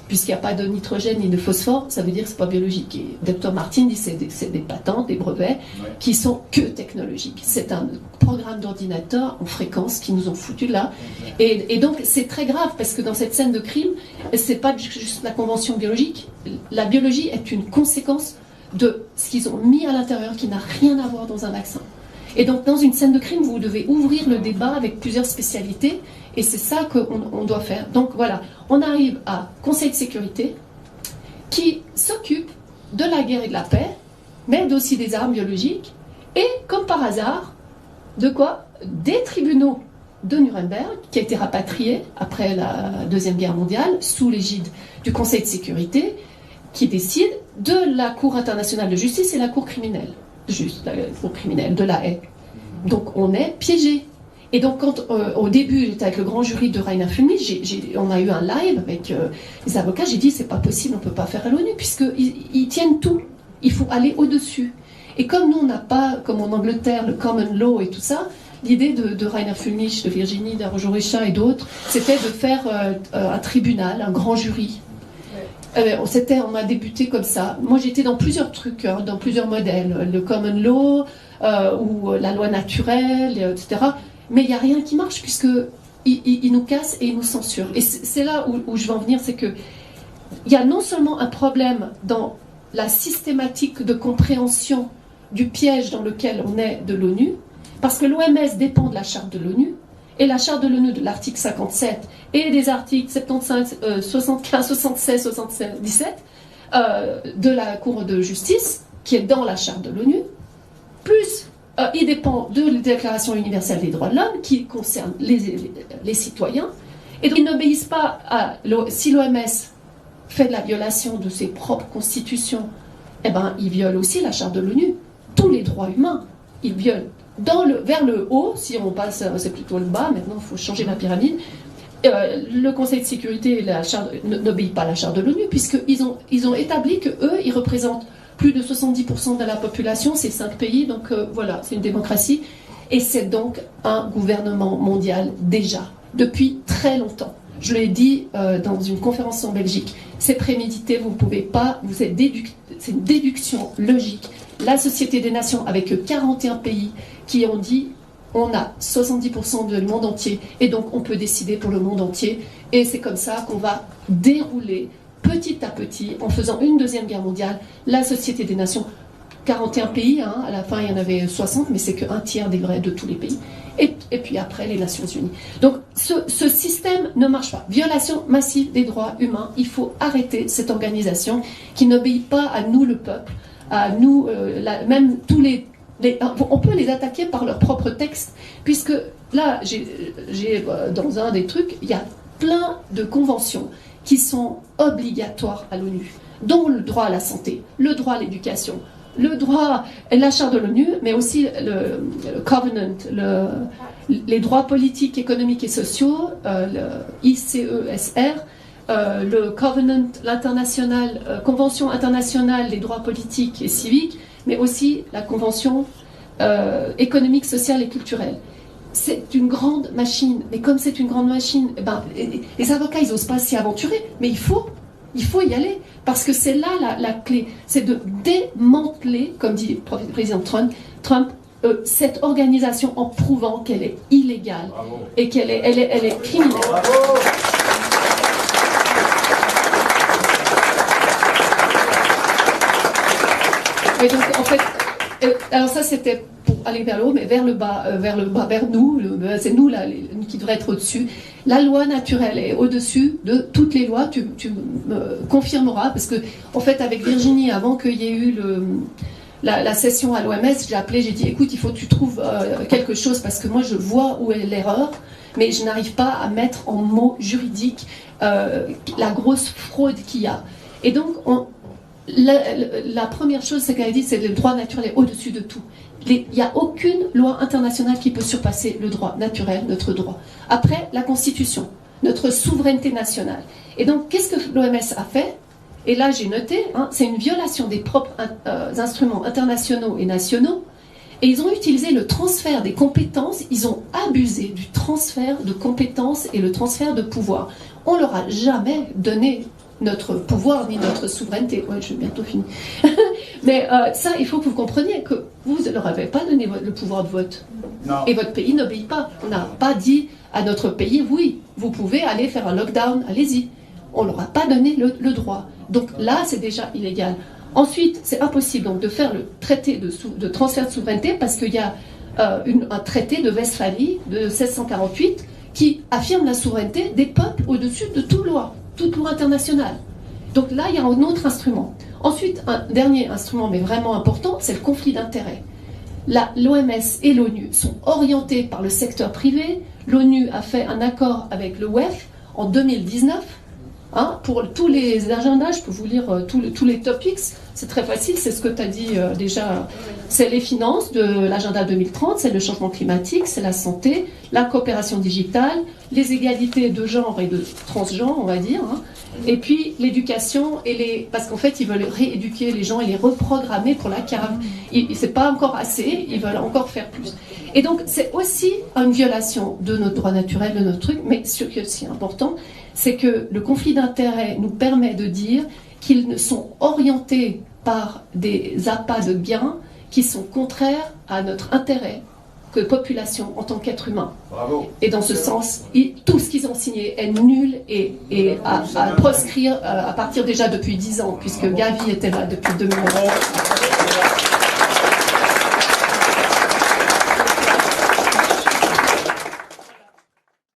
puisqu'il n'y a pas de nitrogène ni de phosphore, ça veut dire que ce n'est pas biologique. Et Dr Martin dit que c'est des patentes, des brevets, qui sont que technologiques. C'est un programme d'ordinateur en fréquence qui nous ont foutu là. Et donc c'est très grave, parce que dans cette scène de crime, ce n'est pas juste la convention biologique. La biologie est une conséquence de ce qu'ils ont mis à l'intérieur qui n'a rien à voir dans un vaccin. Et donc dans une scène de crime, vous devez ouvrir le débat avec plusieurs spécialités, et c'est ça qu'on doit faire. Donc voilà, on arrive à Conseil de sécurité qui s'occupe de la guerre et de la paix, mais aussi des armes biologiques, et comme par hasard, de quoi? Des tribunaux de Nuremberg, qui a été rapatrié après la Deuxième Guerre mondiale, sous l'égide du Conseil de sécurité, qui décide de la Cour internationale de justice et la Cour criminelle. La Cour criminelle de La Haye. Donc on est piégé. Et donc quand au début j'étais avec le grand jury de Rainer Fulmich, on a eu un live avec les avocats, j'ai dit c'est pas possible, on peut pas faire à l'ONU puisqu'ils tiennent tout, il faut aller au-dessus. Et comme nous on n'a pas, comme en Angleterre, le common law et tout ça, l'idée de Rainer Fulmich, de Virginie Darault-Richat et d'autres, c'était de faire un tribunal, un grand jury. On a débuté comme ça. Moi, j'étais dans plusieurs trucs, dans plusieurs modèles. Le common law, ou la loi naturelle, etc. Mais il n'y a rien qui marche, puisqu'ils nous cassent et ils nous censurent. Et c'est là où je veux en venir, c'est qu'il y a non seulement un problème dans la systématique de compréhension du piège dans lequel on est de l'ONU, parce que l'OMS dépend de la charte de l'ONU, et la charte de l'ONU de l'article 57 et des articles 75, 75, 76, 77, 17 de la Cour de justice, qui est dans la charte de l'ONU, plus il dépend de la Déclaration universelle des droits de l'homme, qui concerne les citoyens, et donc ils n'obéissent pas si l'OMS fait de la violation de ses propres constitutions, eh ben, ils violent aussi la charte de l'ONU, tous les droits humains, ils violent. Vers le haut, si on passe, c'est plutôt le bas, maintenant il faut changer la pyramide, le Conseil de sécurité n'obéit pas à la charte de l'ONU, puisqu'ils ont établi qu'eux, ils représentent plus de 70% de la population, c'est 5 pays, donc voilà, c'est une démocratie, et c'est donc un gouvernement mondial déjà, depuis très longtemps. Je l'ai dit dans une conférence en Belgique, c'est prémédité, vous ne pouvez pas, c'est une déduction logique. La Société des Nations, avec 41 pays qui ont dit on a 70% du monde entier et donc on peut décider pour le monde entier, et c'est comme ça qu'on va dérouler petit à petit, en faisant une deuxième guerre mondiale, la Société des Nations, 41 pays, à la fin il y en avait 60, mais c'est qu'un tiers des vrais de tous les pays, et puis après les Nations Unies. Donc ce système ne marche pas. Violation massive des droits humains, il faut arrêter cette organisation qui n'obéit pas à nous le peuple, à nous, même tous on peut les attaquer par leur propre texte, puisque là, dans un des trucs, il y a plein de conventions qui sont obligatoires à l'ONU, dont le droit à la santé, le droit à l'éducation, le droit, la charte de l'ONU, mais aussi le Covenant, les droits politiques, économiques et sociaux, le ICESR, le Covenant, l'international, Convention internationale des droits politiques et civiques, mais aussi la Convention économique, sociale et culturelle. C'est une grande machine, mais comme c'est une grande machine, les avocats, ils n'osent pas s'y aventurer, mais il faut y aller, parce que c'est là la clé, c'est de démanteler, comme dit le président Trump, cette organisation en prouvant qu'elle est illégale. Bravo. Et qu'elle est criminelle. Bravo. Et donc, en fait, alors ça c'était pour aller vers le haut, mais vers le bas, vers nous, c'est nous là, qui devrait être au-dessus. La loi naturelle est au-dessus de toutes les lois, tu me confirmeras, parce que, en fait, avec Virginie, avant qu'il y ait eu la session à l'OMS, j'ai appelé, j'ai dit, écoute, il faut que tu trouves quelque chose, parce que moi je vois où est l'erreur, mais je n'arrive pas à mettre en mots juridiques la grosse fraude qu'il y a. Et donc, la première chose, c'est qu'elle a dit, c'est que le droit naturel est au-dessus de tout. Il n'y a aucune loi internationale qui peut surpasser le droit naturel, notre droit. Après, la Constitution, notre souveraineté nationale. Et donc, qu'est-ce que l'OMS a fait? Et là, j'ai noté, c'est une violation des propres instruments internationaux et nationaux. Et ils ont utilisé le transfert des compétences, ils ont abusé du transfert de compétences et le transfert de pouvoir. On ne leur a jamais donné notre pouvoir ni notre souveraineté. Ouais, je vais bientôt finir. Mais ça, il faut que vous compreniez que vous ne leur avez pas donné le pouvoir de vote. Non. Et votre pays n'obéit pas. On n'a pas dit à notre pays, oui, vous pouvez aller faire un lockdown, allez-y. On ne leur a pas donné le droit. Donc là, c'est déjà illégal. Ensuite, c'est impossible donc, de faire le traité de transfert de souveraineté parce qu'il y a un traité de Westphalie de 1648 qui affirme la souveraineté des peuples au-dessus de toute loi internationale. Donc là, il y a un autre instrument. Ensuite, un dernier instrument, mais vraiment important, c'est le conflit d'intérêts. L'OMS et l'ONU sont orientés par le secteur privé. L'ONU a fait un accord avec le WEF en 2019. Pour tous les agendas, je peux vous lire tous les topics, c'est très facile, c'est ce que tu as dit déjà. C'est les finances de l'agenda 2030, c'est le changement climatique, c'est la santé, la coopération digitale, les égalités de genre et de transgenre, on va dire, et puis l'éducation, parce qu'en fait, ils veulent rééduquer les gens et les reprogrammer pour la cave. C'est pas encore assez, ils veulent encore faire plus. Et donc, c'est aussi une violation de notre droit naturel, de notre truc, mais ce qui est aussi important, c'est que le conflit d'intérêts nous permet de dire qu'ils sont orientés par des appâts de gains qui sont contraires à notre intérêt que population en tant qu'être humain. Bravo. Et dans ce sens, tout ce qu'ils ont signé est nul et à proscrire à partir déjà depuis 10 ans, puisque Gavi était là depuis 2009.